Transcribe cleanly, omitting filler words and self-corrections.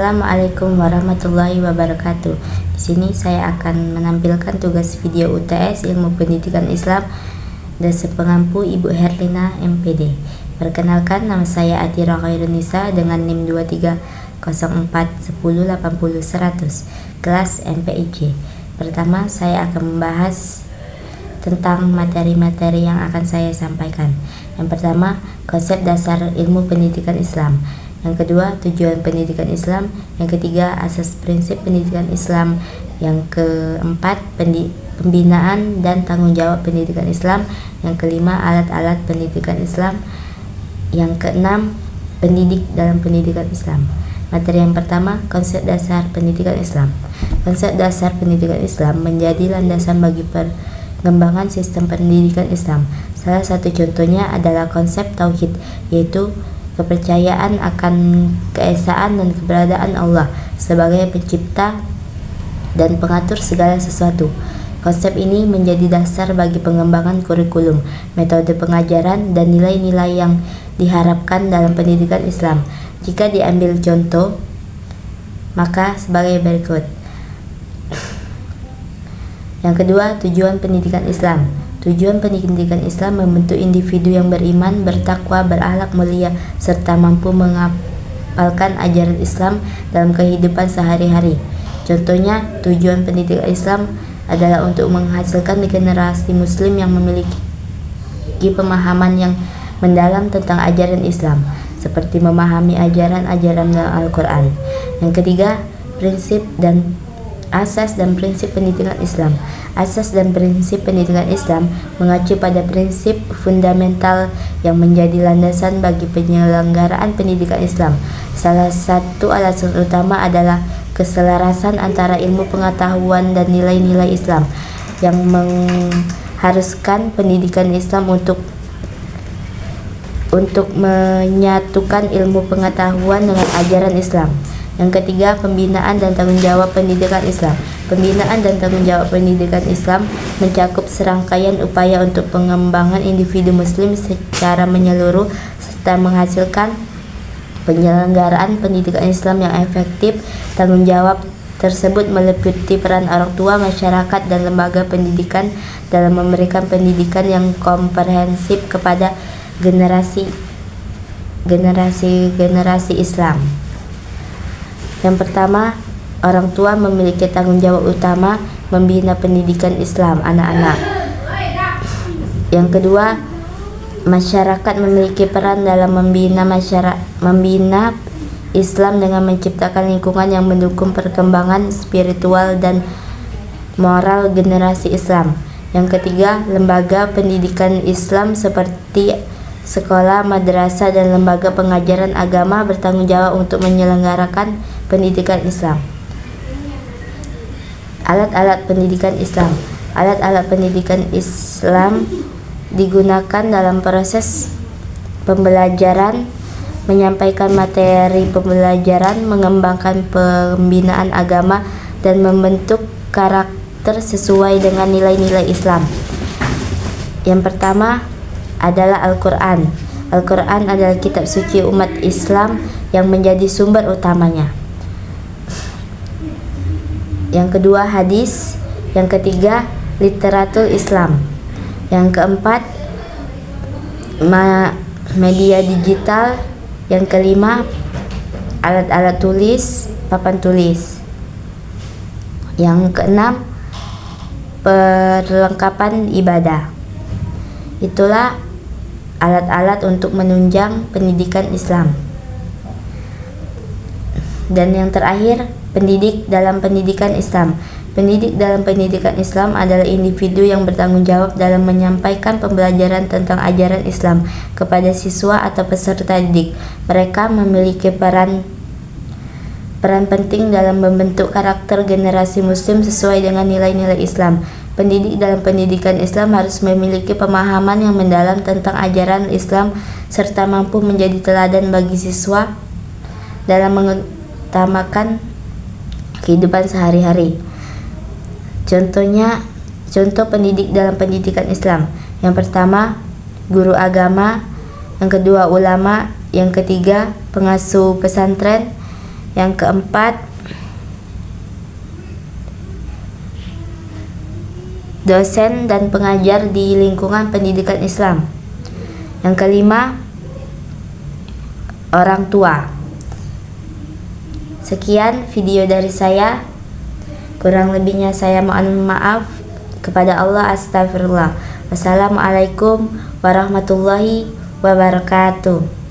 Assalamualaikum warahmatullahi wabarakatuh. Di sini saya akan menampilkan tugas video UTS Ilmu Pendidikan Islam dan sepengampu Ibu Herlina MPD. Perkenalkan, nama saya Atira Khairunisa dengan NIM 230410800100 kelas MPIJ. Pertama, saya akan membahas tentang materi-materi yang akan saya sampaikan. Yang pertama, konsep dasar ilmu pendidikan Islam. Yang kedua, tujuan pendidikan Islam. Yang ketiga, asas prinsip pendidikan Islam. Yang keempat, pembinaan dan tanggung jawab pendidikan Islam. Yang kelima, alat-alat pendidikan Islam. Yang keenam, pendidik dalam pendidikan Islam. Materi yang pertama, konsep dasar pendidikan Islam. Konsep dasar pendidikan Islam menjadi landasan bagi pengembangan sistem pendidikan Islam. Salah satu contohnya adalah konsep tauhid, yaitu kepercayaan akan keesaan dan keberadaan Allah sebagai pencipta dan pengatur segala sesuatu. Konsep ini menjadi dasar bagi pengembangan kurikulum, metode pengajaran, dan nilai-nilai yang diharapkan dalam pendidikan Islam. Jika diambil contoh, maka sebagai berikut. Yang kedua, tujuan pendidikan Islam. Tujuan pendidikan Islam membentuk individu yang beriman, bertakwa, berakhlak mulia, serta mampu mengamalkan ajaran Islam dalam kehidupan sehari-hari. Contohnya, tujuan pendidikan Islam adalah untuk menghasilkan generasi Muslim yang memiliki pemahaman yang mendalam tentang ajaran Islam, seperti memahami ajaran-ajaran dalam Al-Quran. Yang ketiga, prinsip dan asas dan prinsip pendidikan Islam. Asas dan prinsip pendidikan Islam mengacu pada prinsip fundamental yang menjadi landasan bagi penyelenggaraan pendidikan Islam. Salah satu alasan utama adalah keselarasan antara ilmu pengetahuan dan nilai-nilai Islam yang mengharuskan pendidikan Islam untuk menyatukan ilmu pengetahuan dengan ajaran Islam. Yang ketiga, pembinaan dan tanggung jawab pendidikan Islam. Pembinaan dan tanggung jawab pendidikan Islam mencakup serangkaian upaya untuk pengembangan individu Muslim secara menyeluruh serta menghasilkan penyelenggaraan pendidikan Islam yang efektif. Tanggung jawab tersebut meliputi peran orang tua, masyarakat, dan lembaga pendidikan dalam memberikan pendidikan yang komprehensif kepada generasi Islam. Yang pertama, orang tua memiliki tanggung jawab utama membina pendidikan Islam anak-anak. Yang kedua, masyarakat memiliki peran dalam membina Islam dengan menciptakan lingkungan yang mendukung perkembangan spiritual dan moral generasi Islam. Yang ketiga, lembaga pendidikan Islam seperti sekolah, madrasah, dan lembaga pengajaran agama bertanggung jawab untuk menyelenggarakan pendidikan Islam. Alat-alat pendidikan Islam. Alat-alat pendidikan Islam digunakan dalam proses pembelajaran, menyampaikan materi pembelajaran, mengembangkan pembinaan agama, dan membentuk karakter sesuai dengan nilai-nilai Islam. Yang pertama adalah Al-Quran. Al-Quran adalah kitab suci umat Islam yang menjadi sumber utamanya. Yang kedua, hadis. Yang ketiga, literatur Islam. Yang keempat, media digital. Yang kelima, alat-alat tulis, papan tulis. Yang keenam, perlengkapan ibadah. Itulah alat-alat untuk menunjang pendidikan Islam. Dan yang terakhir, pendidik dalam pendidikan Islam. Pendidik dalam pendidikan Islam adalah individu yang bertanggung jawab dalam menyampaikan pembelajaran tentang ajaran Islam kepada siswa atau peserta didik. Mereka memiliki peran penting dalam membentuk karakter generasi Muslim sesuai dengan nilai-nilai Islam. Pendidik dalam pendidikan Islam harus memiliki pemahaman yang mendalam tentang ajaran Islam serta mampu menjadi teladan bagi siswa dalam mengutamakan kehidupan sehari-hari. Contoh pendidik dalam pendidikan Islam. Yang pertama, guru agama. Yang kedua, ulama. Yang ketiga, pengasuh pesantren. Yang keempat, dosen dan pengajar di lingkungan pendidikan Islam. Yang kelima, orang tua. Sekian video dari saya. Kurang lebihnya saya mohon maaf. Kepada Allah astagfirullah. Wassalamualaikum warahmatullahi wabarakatuh.